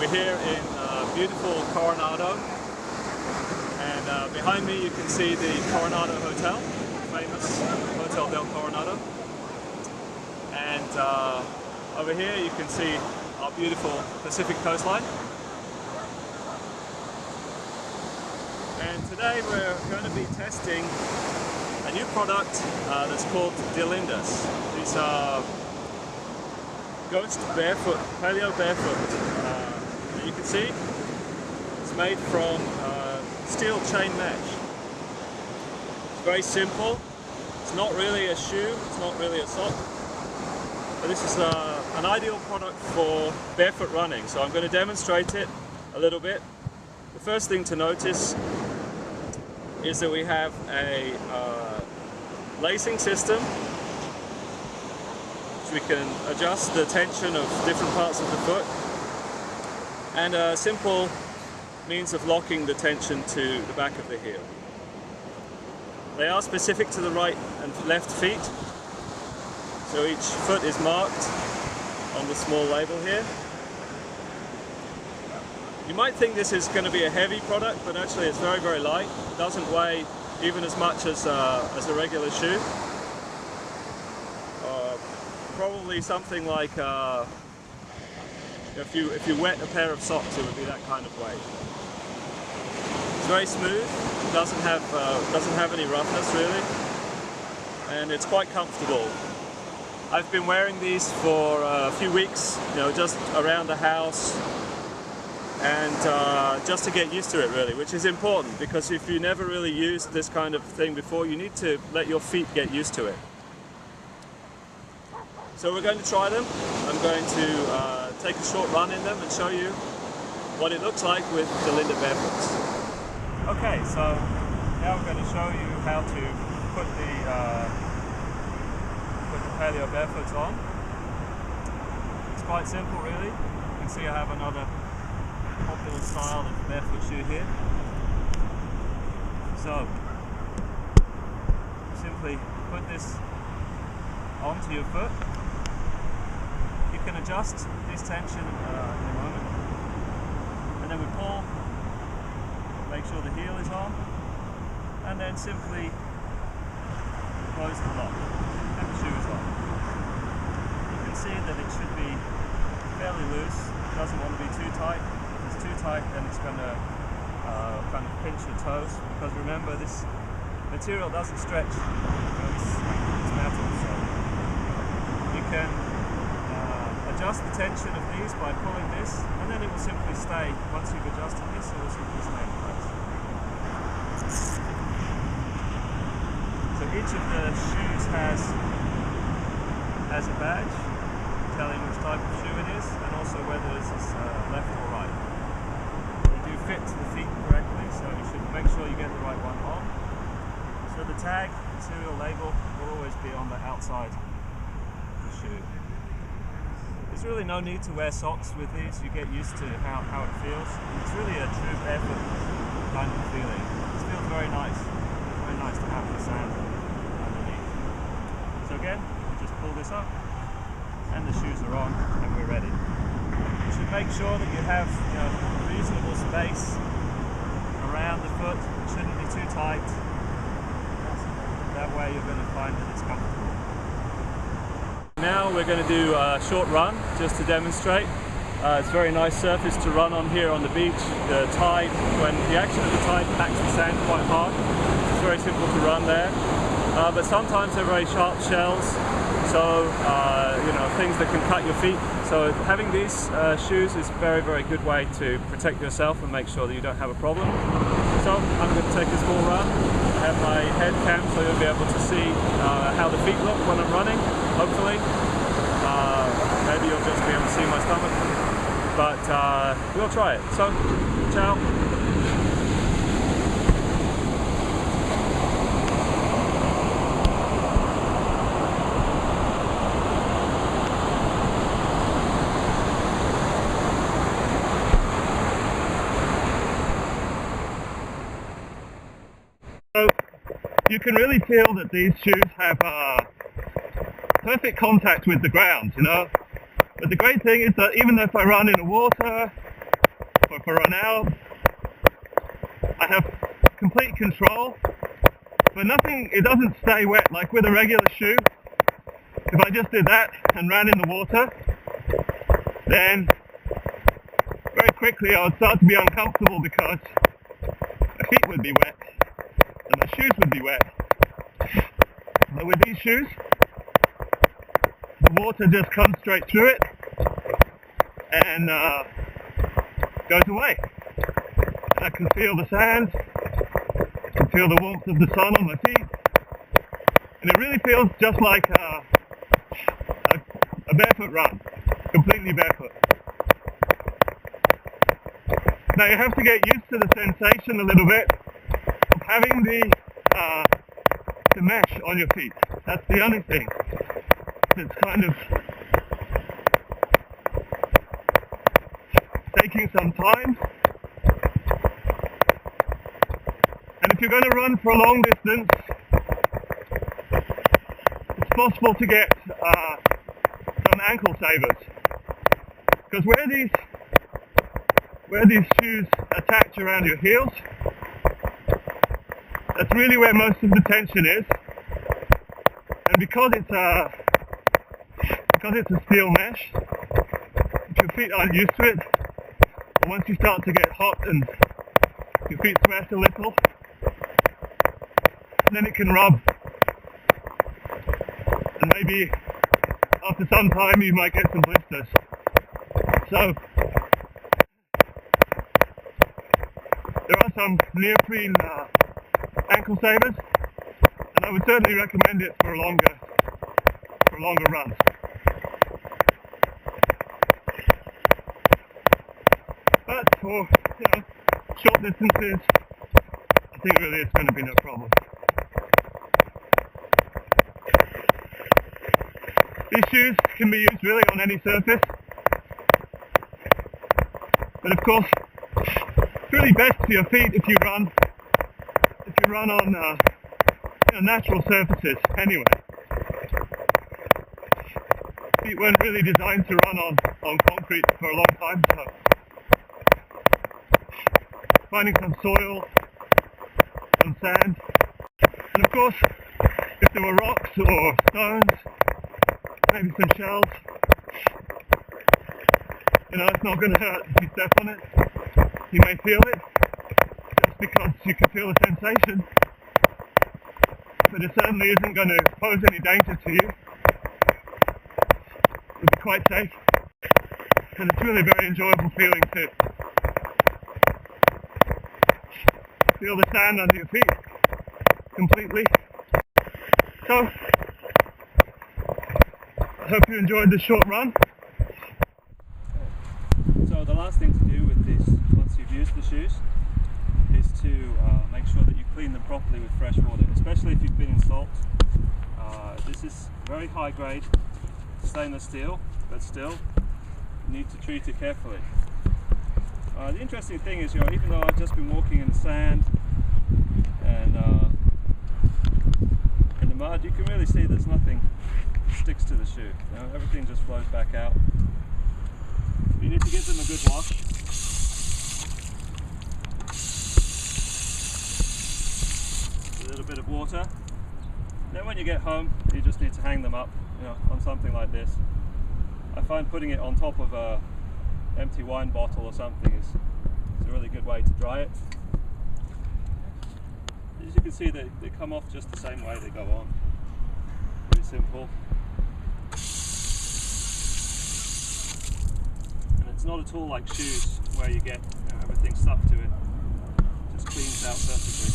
here in beautiful Coronado, and behind me you can see the Coronado Hotel, famous Hotel del Coronado, and over here you can see our beautiful Pacific coastline. And today we're going to be testing a new product that's called DELINDAs. These are GoSt PaleoBarefoots. You can see it's made from steel chain mesh. It's very simple. It's not really a shoe, it's not really a sock, but this is an ideal product for barefoot running. So I'm going to demonstrate it a little bit. The first thing to notice is that we have a lacing system, which we can adjust the tension of different parts of the foot, and a simple means of locking the tension to the back of the heel. They are specific to the right and left feet, so each foot is marked on the small label here. You might think this is going to be a heavy product, but actually it's very, very light. It doesn't weigh even as much as a regular shoe. Probably something like if you wet a pair of socks, it would be that kind of weight. It's very smooth. It doesn't have any roughness really, and it's quite comfortable. I've been wearing these for a few weeks, just around the house, and just to get used to it really, which is important, because if you never really used this kind of thing before, you need to let your feet get used to it. So we're going to try them. I'm going to take a short run in them and show you what it looks like with DELINDA Barefoots. Okay, so now we're going to show you how to put the PaleoBarefoots on. It's quite simple really. You can see I have another popular style of barefoot shoe here. So simply put this onto your foot. You can adjust this tension in a moment, and then we pull, make sure the heel is on, and then simply close the lock and the shoe is on. You can see that it should be fairly loose. It doesn't want to be too tight. If it's too tight, then it's going to kind of pinch your toes, because remember, this material doesn't stretch. It's metal, so you can adjust the tension of these by pulling this, and then it will simply stay. Once you've adjusted this, it will simply stay in place. So each of the shoes has a badge telling which type of shoe it is, and also whether this is left or right. They do fit to the feet correctly, so you should make sure you get the right one on. So the tag, serial label, will always be on the outside of the shoe. There's really no need to wear socks with these. You get used to how it feels. It's really a true barefoot kind of feeling. It feels very nice. It's very nice to have the sand underneath. So again, just pull this up, and the shoes are on, and we're ready. You should make sure that you have reasonable space around the foot. It shouldn't be too tight. That way you're going to find that it's comfortable. Now we're going to do a short run just to demonstrate. It's a very nice surface to run on here on the beach. The tide, when the action of the tide packs the sand quite hard, it's very simple to run there. But sometimes they're very sharp shells, so things that can cut your feet. So having these shoes is a very, very good way to protect yourself and make sure that you don't have a problem. So I'm going to take a small run. I have my head cam, so you'll be able to see how the feet look when I'm running, hopefully. Maybe you'll just be able to see my stomach, but we'll try it. So, ciao. So you can really feel that these shoes have perfect contact with the ground, But the great thing is that even if I run in the water for run out. I have complete control, but nothing, it doesn't stay wet like with a regular shoe. If I just did that and ran in the water, then very quickly I would start to be uncomfortable because my feet would be wet and my shoes would be wet. But with these shoes, the water just comes straight through it and goes away. And I can feel the sand, I can feel the warmth of the sun on my feet, and it really feels just like a barefoot run, completely barefoot. Now you have to get used to the sensation a little bit of having the mesh on your feet. That's the only thing. It's kind of taking some time. And if you're going to run for a long distance, it's possible to get some ankle savers. Because where these shoes attach around your heels, that's really where most of the tension is. And because it's a steel mesh, if your feet aren't used to it, or once you start to get hot and your feet sweat a little, then it can rub. And maybe after some time you might get some blisters. So there are some neoprene ankle savers, and I would certainly recommend it for longer runs. But for short distances, I think really it's going to be no problem. These shoes can be used really on any surface, but of course it's really best for your feet if you run on natural surfaces anyway. Feet weren't really designed to run on concrete for a long time, so finding some soil, some sand, and of course if there were rocks or stones, maybe some shells, it's not going to hurt if you step on it. You may feel it just because you can feel the sensation, but it certainly isn't going to pose any danger to you. It'll be quite safe, and it's really a very enjoyable feeling too. Feel the sand under your feet completely. So I hope you enjoyed this short run. So the last thing to do with this, once you've used the shoes, is to make sure that you clean them properly with fresh water, especially if you've been in salt. This is very high grade stainless steel, but still you need to treat it carefully. The interesting thing is, even though I've just been walking in the sand and in the mud, you can really see there's nothing sticks to the shoe. Everything just flows back out. You need to give them a good wash. A little bit of water. Then when you get home, you just need to hang them up, on something like this. I find putting it on top of a empty wine bottle or something is a really good way to dry it. As you can see, they come off just the same way they go on. Pretty simple. And it's not at all like shoes where you get everything stuck to it. It just cleans out perfectly.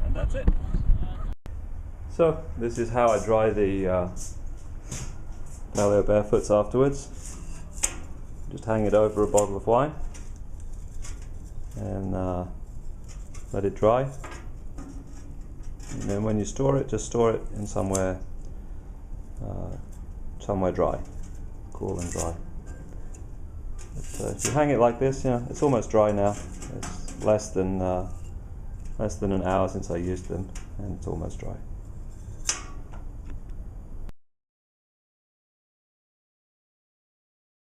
And that's it. So this is how I dry the PaleoBarefoots afterwards. Just hang it over a bottle of wine and let it dry. And then when you store it, just store it in somewhere dry, cool and dry. But, if you hang it like this, it's almost dry now. It's less than an hour since I used them, and it's almost dry.